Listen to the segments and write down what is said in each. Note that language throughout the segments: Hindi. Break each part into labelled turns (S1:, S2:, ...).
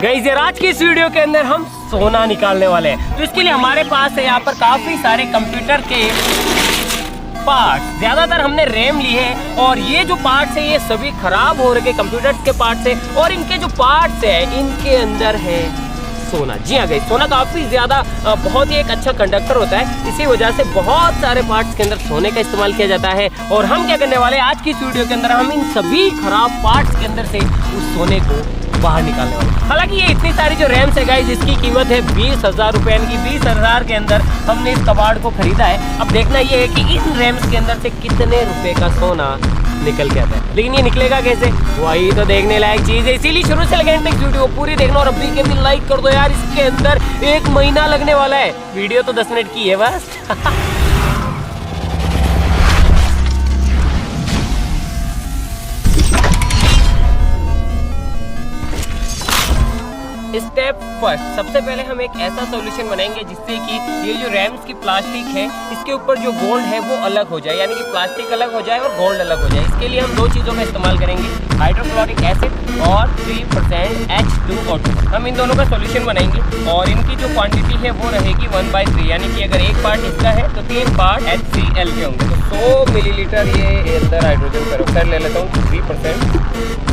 S1: गाइस यार आज की इस वीडियो के अंदर हम सोना निकालने वाले हैं। तो इसके लिए हमारे पास है यहाँ पर काफी सारे कंप्यूटर के पार्ट्स। ज्यादातर हमने रैम ली है और ये जो पार्ट्स है ये सभी खराब हो रखे कंप्यूटर्स के पार्ट्स है और इनके जो पार्ट्स है इनके अंदर है सोना। जी हाँ गाइस, सोना काफी ज्यादा बहुत ही एक अच्छा कंडक्टर होता है, इसी वजह से बहुत सारे पार्ट्स के अंदर सोने का इस्तेमाल किया जाता है। और हम क्या करने वाले हैं आज की इस वीडियो के अंदर, हम इन सभी खराब पार्ट्स के अंदर से उस सोने को बाहर निकालने वाले। हालांकि ये इतनी सारी जो रैम्स है गाइस, इसकी कीमत है 20,000 रुपए की। 20,000 के अंदर हमने इस कबाड़ को खरीदा है। अब देखना ये है कि इन रैम्स के अंदर से कितने रुपए का सोना निकल के आता है, लेकिन ये निकलेगा कैसे वही तो देखने लायक चीज है। इसीलिए शुरू से लेकर तक वीडियो पूरी देखना और अभी के भी लाइक कर दो यार। इसके अंदर 1 महीना लगने वाला है, वीडियो तो 10 मिनट की है बस। स्टेप फर्स्ट, सबसे पहले हम एक ऐसा सॉल्यूशन बनाएंगे जिससे कि ये जो रैम्स की प्लास्टिक है इसके ऊपर जो गोल्ड है वो अलग हो जाए, यानी कि प्लास्टिक अलग हो जाए और गोल्ड अलग हो जाए। इसके लिए हम 2 चीज़ों का इस्तेमाल करेंगे, हाइड्रोक्लोरिक एसिड और 3% H2O2। हम इन दोनों का सॉल्यूशन बनाएंगे और इनकी जो क्वांटिटी है वो रहेगी 1/3, यानी कि अगर एक पार्ट इसका है तो 3 पार्ट HCl के होंगे। तो 100 मिलीलीटर ये अंदर हाइड्रोजन पेरोक्साइड ले लेता हूँ 3%।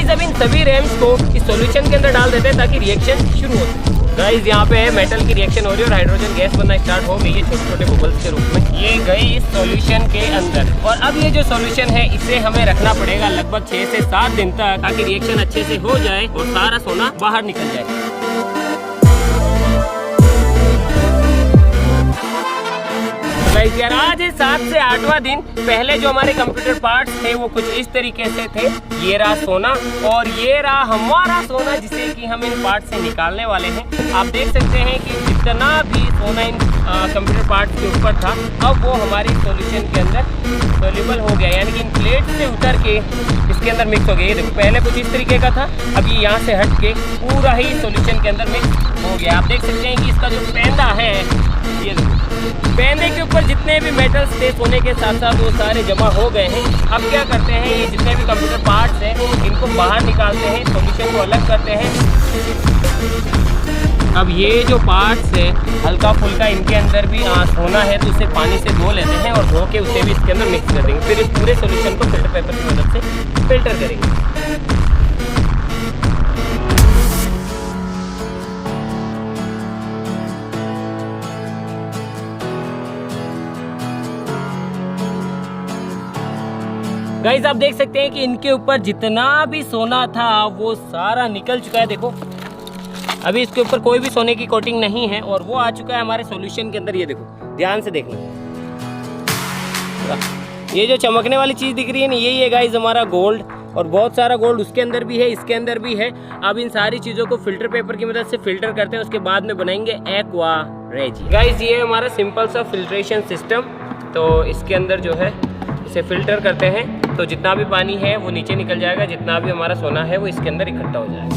S1: अब इन सभी रैम्स को इस सॉल्यूशन के अंदर डाल देते हैं ताकि रिएक्शन शुरू हो जाए। गाइस यहाँ पे मेटल की रिएक्शन हो रही है और हाइड्रोजन गैस बनना स्टार्ट हो गई है छोटे छोटे बबल्स के रूप में। ये गई इस सॉल्यूशन के अंदर और अब ये जो सॉल्यूशन है इसे हमें रखना पड़ेगा लगभग 6 से 7 दिन तक ताकि रिएक्शन अच्छे से हो जाए और सारा सोना बाहर निकल जाए। यार आज 7 से 8वां दिन। पहले जो हमारे कंप्यूटर पार्ट्स थे वो कुछ इस तरीके से थे। ये रहा सोना और ये रहा हमारा सोना जिसे कि हम इन पार्ट से निकालने वाले हैं। आप देख सकते हैं कि जितना भी सोना इन कंप्यूटर पार्ट्स के ऊपर था अब वो हमारी सॉल्यूशन के अंदर सोल्यूबल हो गया, यानी कि इन प्लेट से उतर के इसके अंदर मिक्स हो गया। ये देखो पहले कुछ इस तरीके का था, अब ये यहाँ से हट के पूरा ही सॉल्यूशन के अंदर मिक्स हो गया। आप देख सकते हैं कि इसका जो पेंदा है, ये पेंदे के ऊपर जितने भी मेटल्स थे सोने के साथ साथ वो सारे जमा हो गए हैं। अब क्या करते हैं, ये जितने भी कंप्यूटर पार्ट्स हैं इनको बाहर निकालते हैं, सॉल्यूशन को अलग करते हैं। अब ये जो पार्ट्स है हल्का फुल्का इनके अंदर भी सोना है तो उसे पानी से धो लेते हैं और धो के उसे भी इसके अंदर मिक्स कर देंगे। फिर इस पूरे सॉल्यूशन को फिल्टर पेपर की मदद से फिल्टर करेंगे। गाइस आप देख सकते हैं कि इनके ऊपर जितना भी सोना था वो सारा निकल चुका है। देखो अभी इसके ऊपर कोई भी सोने की कोटिंग नहीं है और वो आ चुका है हमारे सॉल्यूशन के अंदर। ये देखो ध्यान से देखना, ये जो चमकने वाली चीज दिख रही है ना यही है गाइस हमारा गोल्ड, और बहुत सारा गोल्ड उसके अंदर भी है, इसके अंदर भी है। अब इन सारी चीजों को फिल्टर पेपर की मदद से फिल्टर करते हैं, उसके बाद में बनाएंगे एक्वा रेजी। गाइस ये है हमारा सिंपल सा फिल्ट्रेशन सिस्टम। तो इसके अंदर जो है इसे फिल्टर करते हैं तो जितना भी पानी है वो नीचे निकल जाएगा, जितना भी हमारा सोना है वो इसके अंदर इकट्ठा हो जाएगा।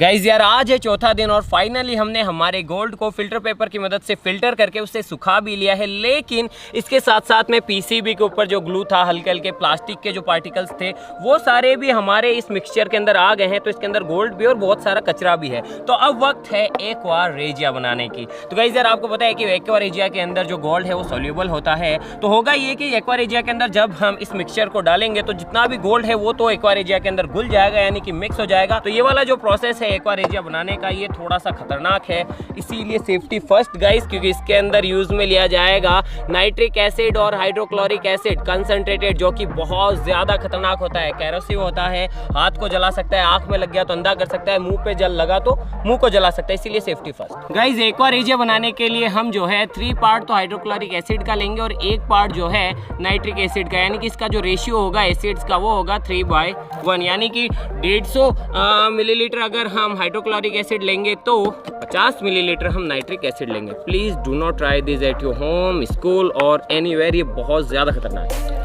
S1: गाइज यार आज है 4था दिन और फाइनली हमने हमारे गोल्ड को फिल्टर पेपर की मदद से फिल्टर करके उसे सुखा भी लिया है। लेकिन इसके साथ साथ में पीसीबी के ऊपर जो ग्लू था, हल्के हल्के प्लास्टिक के जो पार्टिकल्स थे वो सारे भी हमारे इस मिक्सचर के अंदर आ गए हैं। तो इसके अंदर गोल्ड भी और बहुत सारा कचरा भी है। तो अब वक्त है एक्वा रेजिया बनाने की। तो गाइज यार आपको पता है कि एक्वा रेजिया के अंदर जो गोल्ड है वो सोल्यूबल होता है। तो होगा ये कि एक्वा रेजिया के अंदर जब हम इस मिक्सचर को डालेंगे तो जितना भी गोल्ड है वो तो एक्वा रेजिया के अंदर घुल जाएगा, यानी कि मिक्स हो जाएगा। तो ये वाला जो प्रोसेस है एक्वा रेजिया बनाने का ये थोड़ा सा खतरनाक है, इसीलिए सेफ्टी फर्स्ट गाइस, क्योंकि इसके अंदर यूज में लिया जाएगा नाइट्रिक एसिड और हाइड्रोक्लोरिक एसिड कंसंट्रेटेड, जो कि बहुत ज्यादा खतरनाक होता है, कैरोसिव होता है, हाथ को जला सकता है, आंख में लग गया तो अंधा कर सकता है, मुंह पे जल लगा तो मुंह को जला सकता है, इसीलिए safety first. Guys aqua regia बनाने के लिए हम जो है 3 पार्ट तो हाइड्रोक्लोरिक एसिड का लेंगे और 1 पार्ट जो है नाइट्रिक एसिड का, यानी कि इसका जो रेशियो होगा एसिड्स का वो होगा 3/1, यानी कि 150 मिलीलीटर अगर हम हम हाइड्रोक्लोरिक एसिड लेंगे तो 50 मिलीलीटर हम नाइट्रिक एसिड लेंगे। Please do not try this at your home, school और एनीवेयर, ये बहुत ज्यादा खतरनाक है।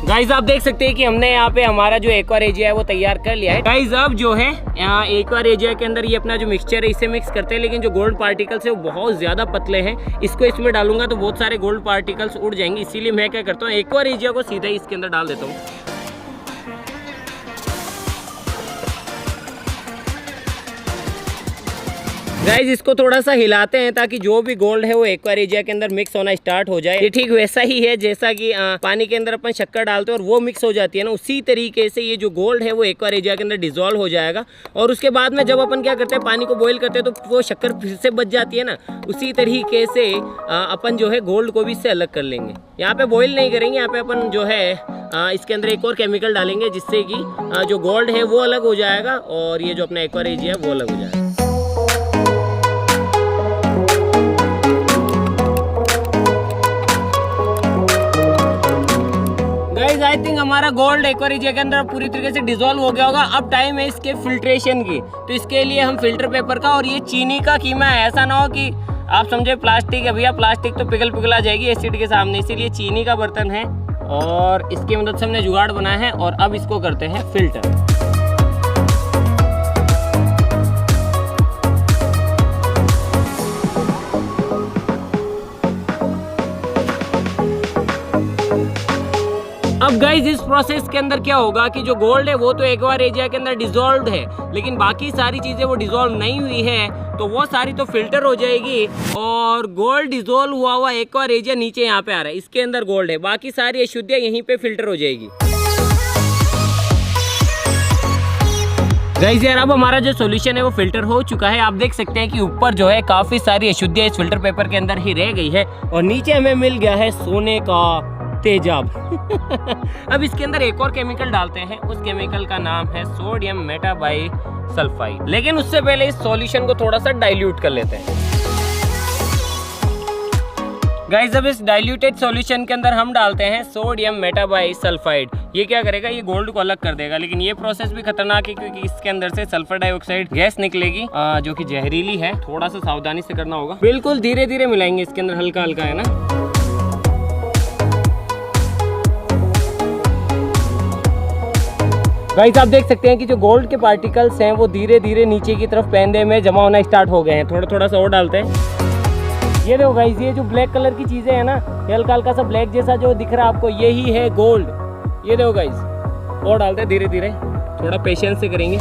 S1: गाइज आप देख सकते हैं कि हमने यहाँ पे हमारा जो एक्वा रेजिया है वो तैयार कर लिया है। गाइज अब जो है यहाँ एक्वा रेजिया के अंदर ये अपना जो मिक्सचर है इसे मिक्स करते हैं, लेकिन जो गोल्ड पार्टिकल्स है वो बहुत ज्यादा पतले हैं। इसको इसमें डालूंगा तो बहुत सारे गोल्ड पार्टिकल्स उड़ जाएंगे, इसीलिए मैं क्या करता हूँ एक्वा रेजिया को सीधा ही इसके अंदर डाल देता हूँ। गाइज इसको थोड़ा सा हिलाते हैं ताकि जो भी गोल्ड है वो एक्वा रेजिया के अंदर मिक्स होना स्टार्ट हो जाए। ये ठीक वैसा ही है जैसा कि पानी के अंदर अपन शक्कर डालते हैं और वो मिक्स हो जाती है ना, उसी तरीके से ये जो गोल्ड है वो एक्वा रेजिया के अंदर डिजोल्व हो जाएगा। और उसके बाद में जब अपन क्या करते हैं पानी को बॉईल करते हैं तो वो शक्कर फिर से बच जाती है ना, उसी तरीके से अपन जो है गोल्ड को भी इससे अलग कर लेंगे। यहाँ पे बॉईल नहीं करेंगे, यहाँ पे अपन जो है इसके अंदर एक और केमिकल डालेंगे जिससे कि जो गोल्ड है वो अलग हो जाएगा और ये जो अपना एक्वा रेजिया है वो अलग हो जाएगा। आई थिंक हमारा गोल्ड एक्वा रेजिया के अंदर पूरी तरीके से डिसॉल्व हो गया होगा। अब टाइम है इसके फिल्ट्रेशन की, तो इसके लिए हम फिल्टर पेपर का और ये चीनी का कीमा है। ऐसा ना हो कि आप समझे प्लास्टिक है भैया, प्लास्टिक तो पिघला जाएगी एसिड के सामने, इसीलिए चीनी का बर्तन है और इसकी मदद से हमने जुगाड़ बनाया है। और अब इसको करते हैं फिल्टर। अब गाइस इस प्रोसेस के अंदर क्या होगा कि जो गोल्ड है वो तो एक्वा रेजिया के अंदर डिसॉल्व्ड है, लेकिन बाकी सारी चीजें वो डिसॉल्व नहीं हुई है, तो वो सारी तो फिल्टर हो जाएगी और गोल्ड डिसॉल्व हुआ हुआ एक्वा रेजिया नीचे यहाँ पे आ रहा है, इसके अंदर गोल्ड है, बाकी सारी अशुद्धियां यहीं पे फिल्टर हो जाएगी। गाइस यार अब हमारा जो सॉल्यूशन है वो फिल्टर हो चुका है। आप देख सकते हैं कि ऊपर जो है काफी सारी अशुद्धियां इस फिल्टर पेपर के अंदर ही रह गई है और नीचे हमें मिल गया है सोने का तेजाब। अब इसके अंदर एक और केमिकल डालते हैं, उस केमिकल का नाम है सोडियम मेटाबाइसल्फाइड। लेकिन उससे पहले इस सॉल्यूशन को थोड़ा सा डाइल्यूट कर लेते हैं। गाइस अब इस डाइल्यूटेड सॉल्यूशन के अंदर हम डालते हैं सोडियम मेटाबाइसल्फाइड। ये क्या करेगा, ये गोल्ड को अलग कर देगा, लेकिन ये प्रोसेस भी खतरनाक है क्योंकि इसके अंदर से सल्फर डाइऑक्साइड गैस निकलेगी जो कि जहरीली है। थोड़ा सा सावधानी से करना होगा, बिल्कुल धीरे धीरे मिलाएंगे, इसके अंदर हल्का हल्का है ना। गाइस आप देख सकते हैं कि जो गोल्ड के पार्टिकल्स हैं वो धीरे धीरे नीचे की तरफ पेंदे में जमा होना स्टार्ट हो गए हैं। थोड़ा थोड़ा सा और डालते हैं। ये देखो गाइस, ये जो ब्लैक कलर की चीजें हैं ना, ये हल्का हल्का सा ब्लैक जैसा जो दिख रहा है आपको, यही है गोल्ड। ये देखो गाइस, और डालते हैं धीरे धीरे, थोड़ा पेशेंस से करेंगे।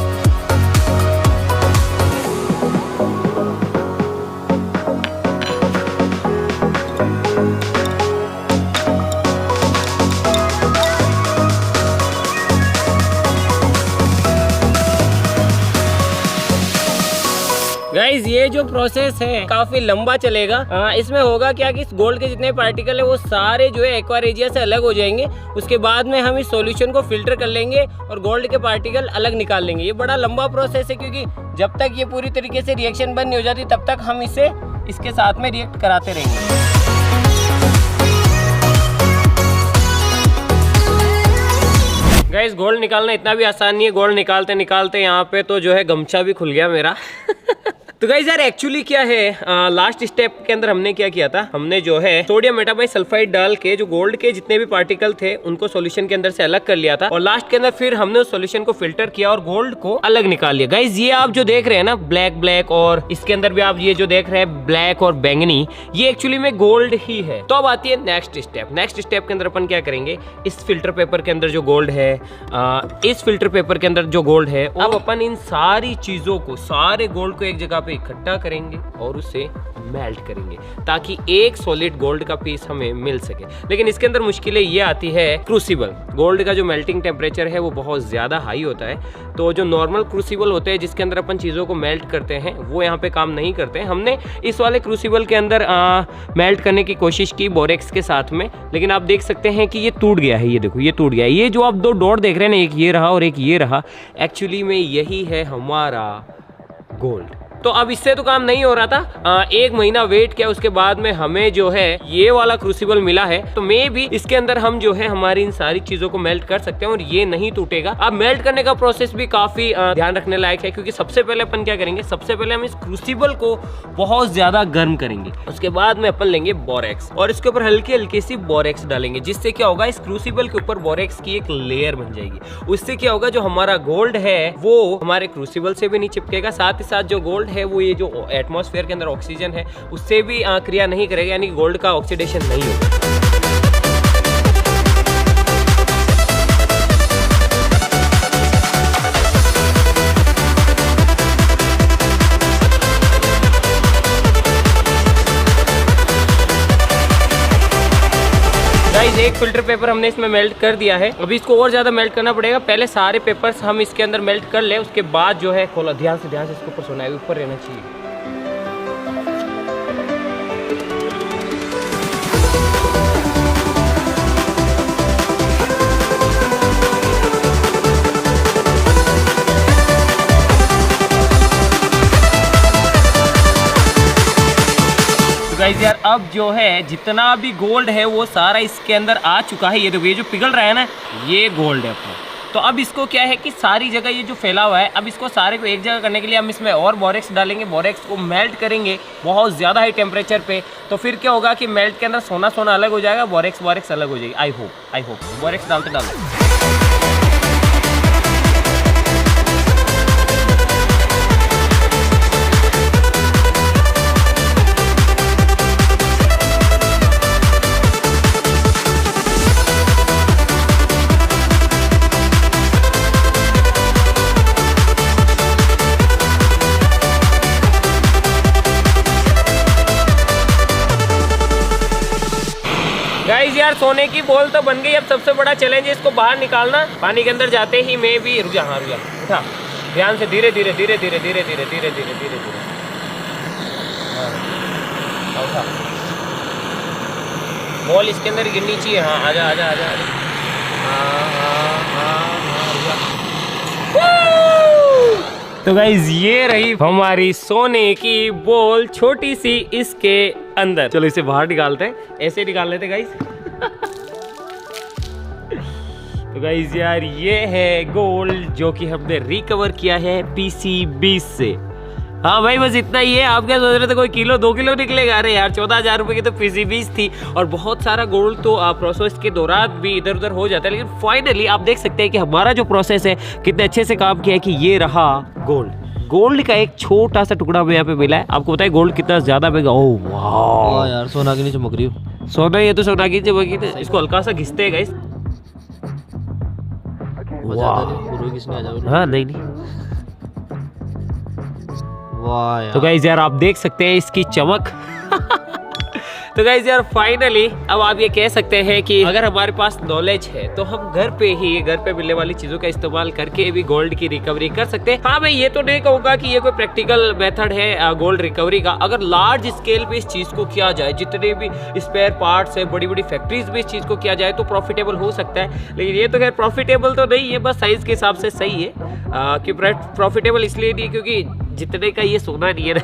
S1: गाइस ये जो प्रोसेस है काफी लंबा चलेगा। इसमें होगा क्या कि इस गोल्ड के जितने पार्टिकल है वो सारे जो है एक्वा रेजिया से अलग हो जाएंगे। उसके बाद में हम इस सॉल्यूशन को फिल्टर कर लेंगे और गोल्ड के पार्टिकल अलग निकाल लेंगे। ये बड़ा लंबा प्रोसेस है क्योंकि जब तक ये पूरी तरीके से रिएक्शन बंद नहीं हो जाती तब तक हम इसे इसके साथ में रिएक्ट कराते रहेंगे। गाइस गोल्ड निकालना इतना भी आसान नहीं है। गोल्ड निकालते निकालते यहाँ पे तो जो है गमछा भी खुल गया मेरा। तो गाइस यार एक्चुअली क्या है, लास्ट स्टेप के अंदर हमने क्या किया था, हमने जो है सोडियम मेटाबाइसल्फाइड डाल के जो गोल्ड के जितने भी पार्टिकल थे उनको सॉल्यूशन के अंदर से अलग कर लिया था और लास्ट के अंदर फिर हमने उस सॉल्यूशन को फिल्टर किया और गोल्ड को अलग निकाल लिया। गाइस ये आप जो देख रहे हैं ना ब्लैक ब्लैक, और इसके अंदर भी आप ये जो देख रहे हैं ब्लैक और बैंगनी, ये एक्चुअली में गोल्ड ही है। तो अब आती है नेक्स्ट स्टेप। नेक्स्ट स्टेप के अंदर अपन क्या करेंगे, इस फिल्टर पेपर के अंदर जो गोल्ड है, इस फिल्टर पेपर के अंदर जो गोल्ड है, अब अपन इन सारी चीजों को, सारे गोल्ड को एक जगह पे इकट्ठा करेंगे और उसे मेल्ट करेंगे ताकि एक सॉलिड गोल्ड का पीस हमें मिल सके। लेकिन इसके अंदर मुश्किलें ये आती है, क्रूसिबल गोल्ड का जो मेल्टिंग टेम्परेचर है वो बहुत ज्यादा हाई होता है। तो जो नॉर्मल क्रूसिबल होते हैं जिसके अंदर अपन चीजों को मेल्ट करते हैं वो यहाँ पे काम नहीं करते हैं। हमने इस वाले क्रूसिबल के अंदर मेल्ट करने की कोशिश की बोरेक्स के साथ में, लेकिन आप देख सकते हैं कि ये टूट गया है। ये देखो ये टूट गया है। ये जो आप दो डॉट देख रहे हैं ना, एक ये रहा और एक ये रहा, एक्चुअली में यही है हमारा गोल्ड। तो अब इससे तो काम नहीं हो रहा था। 1 महीना वेट किया, उसके बाद में हमें जो है ये वाला क्रूसिबल मिला है। तो मे भी इसके अंदर हम जो है हमारी इन सारी चीजों को मेल्ट कर सकते हैं और ये नहीं टूटेगा। अब मेल्ट करने का प्रोसेस भी काफी ध्यान रखने लायक है, क्योंकि सबसे पहले अपन क्या करेंगे, सबसे पहले हम इस क्रूसिबल को बहुत ज्यादा गर्म करेंगे। उसके बाद में अपन लेंगे बोरेक्स और इसके ऊपर हल्की हल्की सी बोरेक्स डालेंगे, जिससे क्या होगा, इस क्रूसिबल के ऊपर बोरेक्स की एक लेयर बन जाएगी। उससे क्या होगा, जो हमारा गोल्ड है वो हमारे क्रूसिबल से भी नहीं चिपकेगा, साथ ही साथ जो गोल्ड है वो ये जो एटमॉस्फेयर के अंदर ऑक्सीजन है उससे भी क्रिया नहीं करेगा, यानी गोल्ड का ऑक्सीडेशन नहीं होगा। गाइस, एक फिल्टर पेपर हमने इसमें मेल्ट कर दिया है। अभी इसको और ज्यादा मेल्ट करना पड़ेगा। पहले सारे पेपर्स हम इसके अंदर मेल्ट कर ले, उसके बाद जो है खोला, ध्यान से इसके ऊपर सोना है, ऊपर रहना चाहिए। गाइस यार, अब जो है जितना भी गोल्ड है वो सारा इसके अंदर आ चुका है। ये देखो, ये जो पिघल रहा है ना, ये गोल्ड है अपना। तो अब इसको क्या है कि सारी जगह ये जो फैला हुआ है, अब इसको सारे को एक जगह करने के लिए हम इसमें और बोरेक्स डालेंगे। बोरेक्स को मेल्ट करेंगे बहुत ज़्यादा हाई टेम्परेचर पे। तो फिर क्या होगा कि मेल्ट के अंदर सोना सोना अलग हो जाएगा, बोरेक्स अलग हो जाएगी। आई होप बोरेक्स डालते गाइस यार, सोने की बॉल तो बन गई। अब सबसे बड़ा चैलेंज है इसको बाहर निकालना। पानी के अंदर जाते ही मैं भी रुक जा, उठा ध्यान से, धीरे धीरे उठा। बॉल इसके अंदर गिरनी चाहिए। हाँ, आजा। तो गाइस, ये रही हमारी सोने की बॉल, छोटी सी इसके अंदर। चलो इसे बाहर निकालते हैं, ऐसे निकाल लेते गाइस। तो गाइस यार, ये है गोल्ड जो कि हमने रिकवर किया है PCB से। हाँ भाई, बस इतना ही है। आप क्या सोच रहे थे कोई किलो 2 किलो निकलेगा? अरे यार, 14,000 रुपए की तो PCBs थी और बहुत सारा गोल्ड तो प्रोसेस के दौरान भी इधर उधर हो जाता है। लेकिन फाइनली आप देख सकते हैं कि हमारा जो प्रोसेस है कितने अच्छे से काम किया है कि ये रहा गोल्ड का एक छोटा सा टुकड़ा हमें यहाँ पे मिला है। आपको पता है गोल्ड कितना ज्यादा महंगा। ओह वाह यार, सोना की नहीं चमक रही हो। सोना, ये तो सोना की चमकी थी। इसको हल्का सा घिसते हैं गाइस। हाँ, नहीं वाह यार। तो गाइस यार, आप देख सकते हैं इसकी चमक। तो गाइस यार, फाइनली अब आप ये कह सकते हैं कि अगर हमारे पास नॉलेज है तो हम घर पे मिलने वाली चीजों का इस्तेमाल करके भी गोल्ड की रिकवरी कर सकते हैं। हाँ, मैं ये तो नहीं कहूंगा कि ये कोई प्रैक्टिकल मेथड है गोल्ड रिकवरी का। अगर लार्ज स्केल पे इस चीज को किया जाए, जितने भी स्पेयर पार्ट्स है, बड़ी बड़ी फैक्ट्रीज में इस चीज को किया जाए तो प्रॉफिटेबल हो सकता है। लेकिन ये तो खैर प्रॉफिटेबल तो नहीं है, बस साइज के हिसाब से सही है। कि प्रॉफिटेबल इसलिए नहीं क्योंकि जितने का ये सोना नहीं है ना,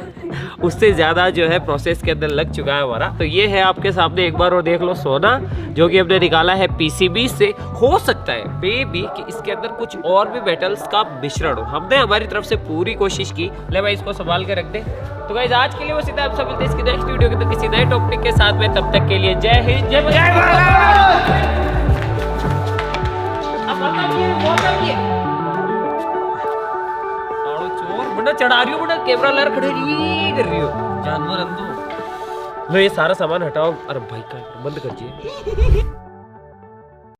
S1: उससे ज्यादा जो है प्रोसेस के अंदर लग चुका है हमारा। तो ये है आपके सामने, एक बार और देख लो, सोना जो कि हमने निकाला है PCB से। हो सकता है मे बी कि इसके अंदर कुछ और भी मेटल्स का मिश्रण हो। हमने हमारी तरफ से पूरी कोशिश की। ले भाई, इसको संभाल के रख दे। तो गाइस, आज के लिए बस इतना। आप सब मिलते हैं इसकी नेक्स्ट वीडियो के अंदर किसी नए टॉपिक के साथ में। तब तक के लिए जय हिंद, जय भारत। चढ़ा रही हो बेटा, कैमरा लहर खड़े कर रही हो, जानवर अंधो। लो ये सारा सामान हटाओ। अरे भाई का बंद कर दिए।